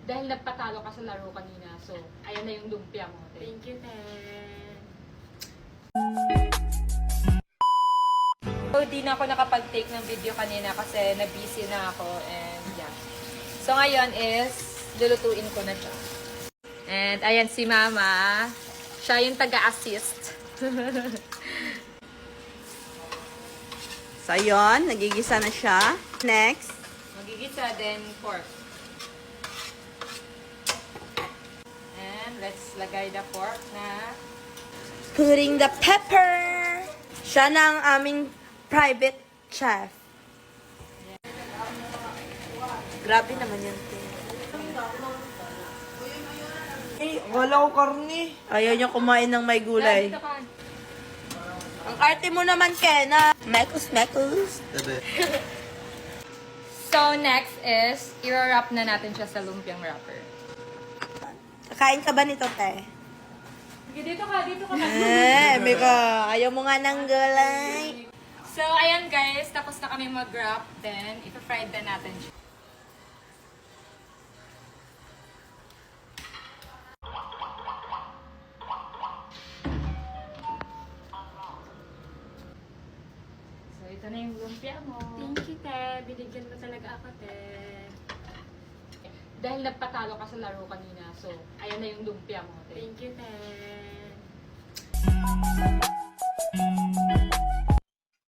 Dahil nagpatalo ka sa laro kanina, so ayan na yung lumpia mo. Thank you, Ten. So, di na ako nakapag-take ng video kanina kasi na-busy na ako and yeah. So, ngayon is lulutuin ko na siya. And ayan si Mama. Siya yung taga-assist. So, yun. Nagigisa na siya. Next. Magigisa, then pork. And let's lagay the pork na. Putting the pepper. Siya na ang aming private chef. Grabe naman yan, te. Eh, wala ko karne. Ayaw niya kumain ng may gulay. Dito ka. Ang arte mo naman, Kena. Mekus. So, next is, i-wrap na natin siya sa lumpiang wrapper. Kakain ka ba nito, te? Sige, dito ka. Mika. Ayaw mo nga ng gulay. So, ayan guys, tapos na kami mag-wrap. Then, ipafried na natin siya. So, ito na yung lumpia mo. Thank you, Te. Binigyan mo talaga ako, Te. Dahil nagpatalo ka sa laro kanina, so ayan na yung lumpia mo. Thank you, Te.